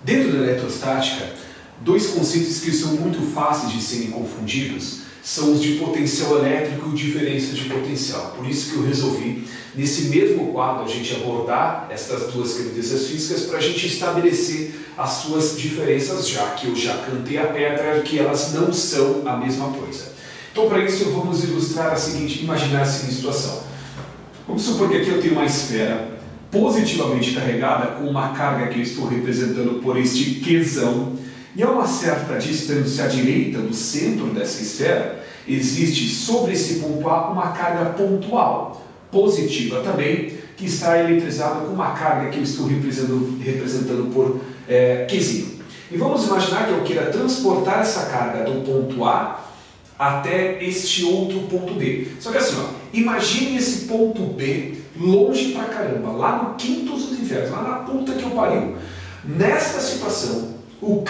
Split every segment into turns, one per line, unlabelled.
Dentro da eletrostática, dois conceitos que são muito fáceis de serem confundidos são os de potencial elétrico e diferença de potencial. Por isso que eu resolvi, nesse mesmo quadro, a gente abordar estas duas grandezas físicas para a gente estabelecer as suas diferenças, já que eu já cantei a pedra que elas não são a mesma coisa. Então, para isso, vamos ilustrar imaginar a seguinte situação. Vamos supor que aqui eu tenho uma esfera positivamente carregada com uma carga que eu estou representando por este Qzão, e a uma certa distância à direita do centro dessa esfera existe sobre esse ponto A uma carga pontual, positiva também, que está eletrizada com uma carga que eu estou representando por Qzinho. E vamos imaginar que eu queira transportar essa carga do ponto A até este outro ponto B. Só que assim, ó, imagine esse ponto B longe pra caramba, lá no quinto dos infernos, lá na puta que eu pariu. Nesta situação, o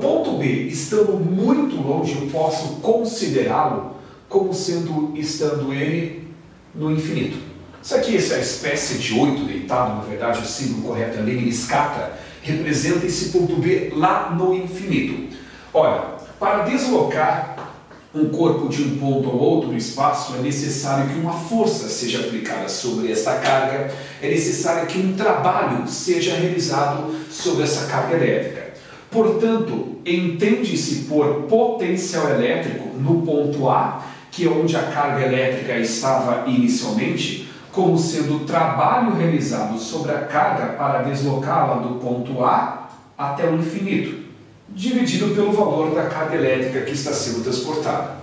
ponto B estando muito longe, eu posso considerá-lo como estando ele no infinito. Isso aqui, essa espécie de 8 deitado, na verdade, o símbolo correto é Lenin-Skata, representa esse ponto B lá no infinito. Olha, para deslocar um corpo de um ponto ao outro no espaço, é necessário que uma força seja aplicada sobre esta carga, é necessário que um trabalho seja realizado sobre essa carga elétrica. Portanto, entende-se por potencial elétrico no ponto A, que é onde a carga elétrica estava inicialmente, como sendo o trabalho realizado sobre a carga para deslocá-la do ponto A até o infinito, dividido pelo valor da carga elétrica que está sendo transportada.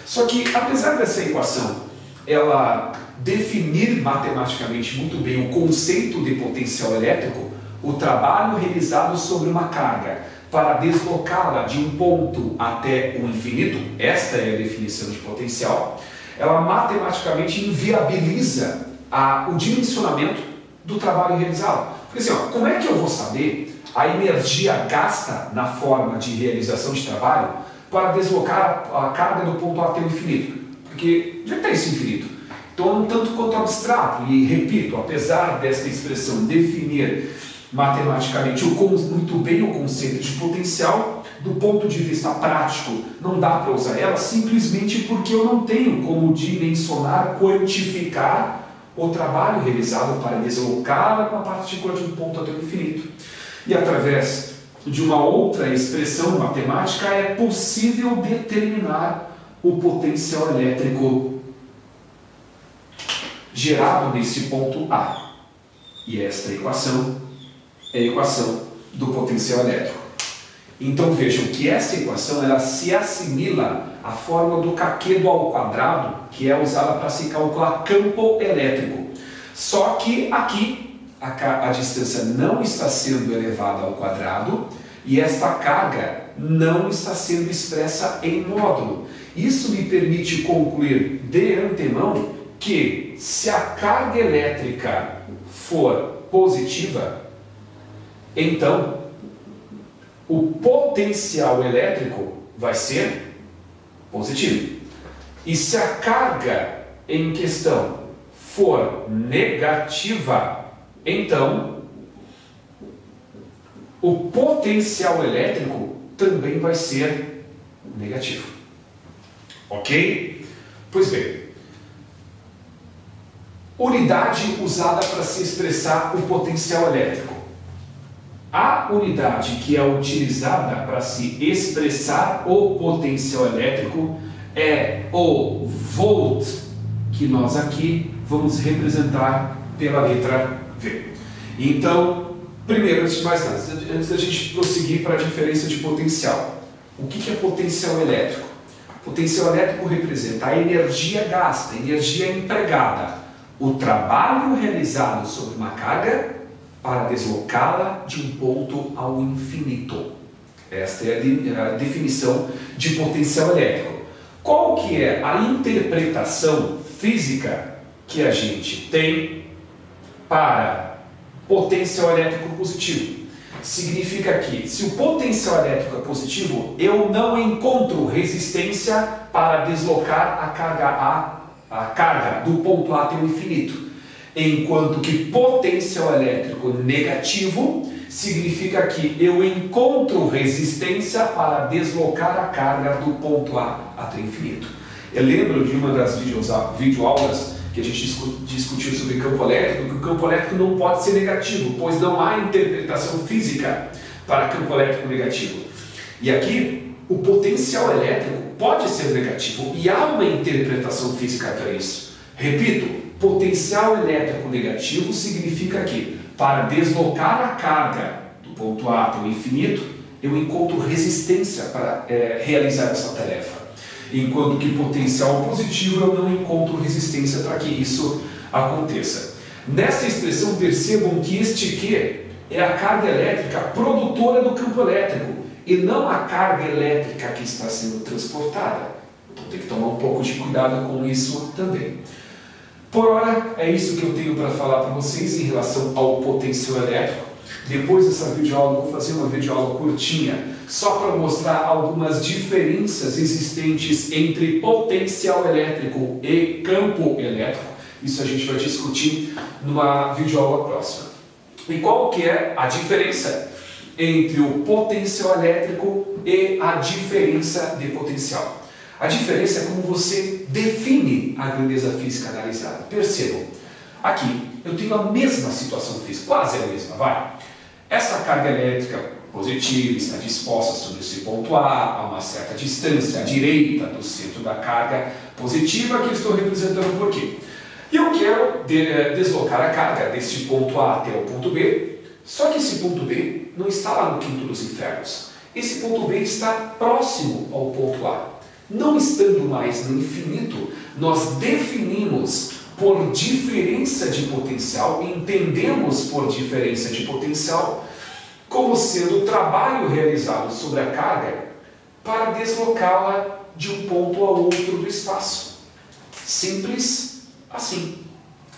Só que, apesar dessa equação, ela definir matematicamente muito bem o conceito de potencial elétrico, o trabalho realizado sobre uma carga para deslocá-la de um ponto até o infinito, esta é a definição de potencial, ela matematicamente inviabiliza o dimensionamento do trabalho realizado. Porque assim, ó, como é que eu vou saber a energia gasta na forma de realização de trabalho para deslocar a carga do ponto A até o infinito? Porque já está esse infinito. Então é um tanto quanto abstrato. E repito, apesar desta expressão definir matematicamente muito bem o conceito de potencial, do ponto de vista prático não dá para usar ela simplesmente porque eu não tenho como dimensionar, quantificar o trabalho realizado para deslocar uma partícula de um ponto até o infinito. E através de uma outra expressão matemática é possível determinar o potencial elétrico gerado nesse ponto A. E esta equação é a equação do potencial elétrico. Então vejam que esta equação ela se assimila à forma do caquedo ao quadrado, que é usada para se calcular campo elétrico. Só que aqui a distância não está sendo elevada ao quadrado e esta carga não está sendo expressa em módulo. Isso me permite concluir de antemão que se a carga elétrica for positiva, então o potencial elétrico vai ser positivo. E se a carga em questão for negativa, então o potencial elétrico também vai ser negativo. Ok? Pois bem, unidade usada para se expressar o potencial elétrico. A unidade que é utilizada para se expressar o potencial elétrico é o volt, que nós aqui vamos representar pela letra V. Então, primeiro, antes de mais nada, antes da gente prosseguir para a diferença de potencial, o que é potencial elétrico? Potencial elétrico representa a energia gasta, a energia empregada, o trabalho realizado sobre uma carga para deslocá-la de um ponto ao infinito. Esta é a definição de potencial elétrico. Qual que é a interpretação física que a gente tem para potencial elétrico positivo? Significa que, se o potencial elétrico é positivo, eu não encontro resistência para deslocar a carga do ponto A até o infinito. Enquanto que potencial elétrico negativo, significa que eu encontro resistência para deslocar a carga do ponto A até infinito. Eu lembro de uma das videoaulas que a gente discutiu sobre campo elétrico, que o campo elétrico não pode ser negativo, pois não há interpretação física para campo elétrico negativo. E aqui, o potencial elétrico pode ser negativo e há uma interpretação física para isso. Repito, potencial elétrico negativo significa que, para deslocar a carga do ponto A até o infinito, eu encontro resistência para realizar essa tarefa. Enquanto que potencial positivo eu não encontro resistência para que isso aconteça. Nessa expressão, percebam que este Q é a carga elétrica produtora do campo elétrico e não a carga elétrica que está sendo transportada. Então tem que tomar um pouco de cuidado com isso também. Por hora, é isso que eu tenho para falar para vocês em relação ao potencial elétrico. Depois dessa videoaula, eu vou fazer uma videoaula curtinha, só para mostrar algumas diferenças existentes entre potencial elétrico e campo elétrico. Isso a gente vai discutir numa videoaula próxima. E qual que é a diferença entre o potencial elétrico e a diferença de potencial? A diferença é como você define a grandeza física analisada. Percebam, aqui eu tenho a mesma situação física, quase a mesma, vai. Essa carga elétrica positiva está disposta sobre esse ponto A uma certa distância à direita do centro da carga positiva que eu estou representando por aqui. E eu quero deslocar a carga deste ponto A até o ponto B, só que esse ponto B não está lá no quinto dos infernos. Esse ponto B está próximo ao ponto A. Não estando mais no infinito, nós definimos por diferença de potencial, entendemos por diferença de potencial, como sendo o trabalho realizado sobre a carga para deslocá-la de um ponto a outro do espaço. Simples assim.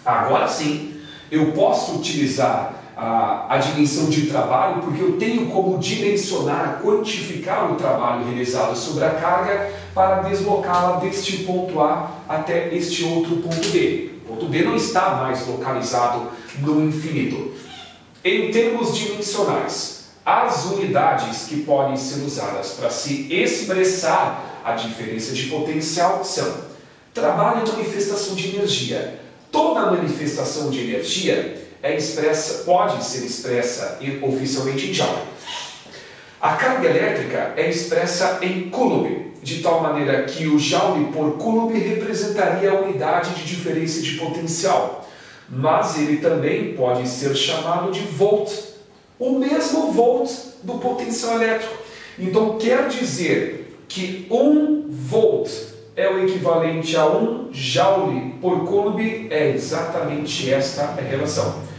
Agora sim, eu posso utilizar a dimensão de trabalho porque eu tenho como dimensionar, quantificar o trabalho realizado sobre a carga para deslocá-la deste ponto A até este outro ponto B. O ponto B não está mais localizado no infinito. Em termos dimensionais, as unidades que podem ser usadas para se expressar a diferença de potencial são trabalho e manifestação de energia. Toda manifestação de energia pode ser expressa oficialmente em Joule. A carga elétrica é expressa em Coulomb, de tal maneira que o Joule por Coulomb representaria a unidade de diferença de potencial, mas ele também pode ser chamado de Volt, o mesmo Volt do potencial elétrico. Então quer dizer que 1 Volt é o equivalente a 1 Joule por Coulomb, é exatamente esta a relação.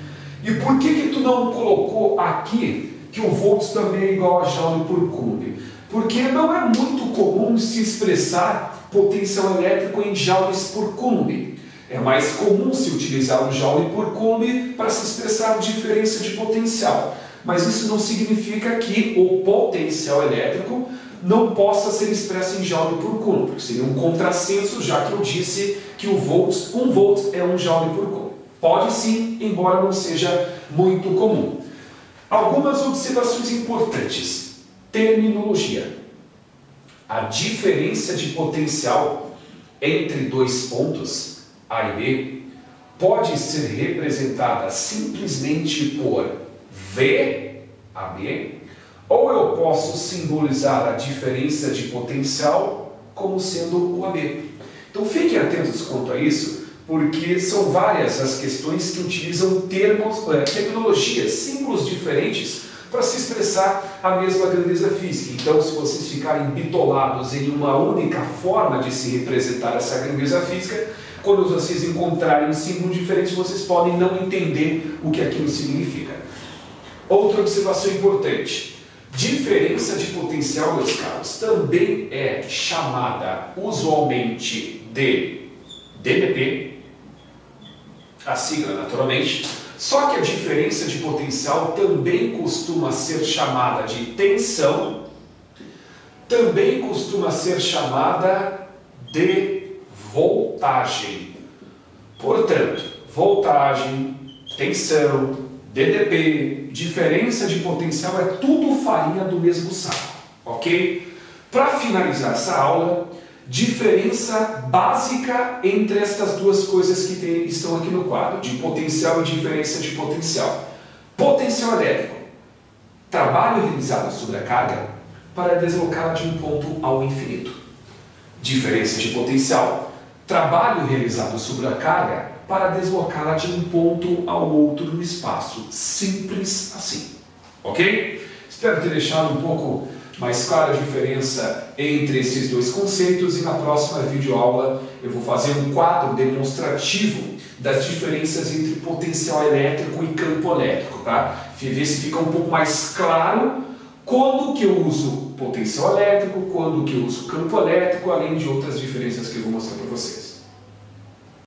E por que tu não colocou aqui que o Volt também é igual a Joule por Coulomb? Porque não é muito comum se expressar potencial elétrico em joules por Coulomb. É mais comum se utilizar o Joule por Coulomb para se expressar a diferença de potencial. Mas isso não significa que o potencial elétrico não possa ser expresso em Joule por Coulomb, porque seria um contrassenso, já que eu disse que o Volt, 1 Volt é 1 Joule por Coulomb. Pode sim, embora não seja muito comum. Algumas observações importantes. Terminologia. A diferença de potencial entre dois pontos, A e B, pode ser representada simplesmente por V, AB, ou eu posso simbolizar a diferença de potencial como sendo o AB. Então fiquem atentos quanto a isso, porque são várias as questões que utilizam terminologias, símbolos diferentes para se expressar a mesma grandeza física. Então, se vocês ficarem bitolados em uma única forma de se representar essa grandeza física, quando vocês encontrarem símbolos diferentes, vocês podem não entender o que aquilo significa. Outra observação importante. Diferença de potencial, meus caros, também é chamada usualmente de dNp, a sigla naturalmente, só que a diferença de potencial também costuma ser chamada de tensão, também costuma ser chamada de voltagem. Portanto, voltagem, tensão, dNp diferença de potencial é tudo farinha do mesmo saco, ok? Para finalizar essa aula, diferença básica entre estas duas coisas que estão aqui no quadro, de potencial e diferença de potencial. Potencial elétrico, trabalho realizado sobre a carga para deslocá-la de um ponto ao infinito. Diferença de potencial, trabalho realizado sobre a carga para deslocá-la de um ponto ao outro no espaço. Simples assim, ok? Espero ter deixado um pouco mais clara a diferença entre esses dois conceitos e na próxima videoaula eu vou fazer um quadro demonstrativo das diferenças entre potencial elétrico e campo elétrico, tá? Ver se fica um pouco mais claro quando que eu uso potencial elétrico, quando que eu uso campo elétrico, além de outras diferenças que eu vou mostrar para vocês.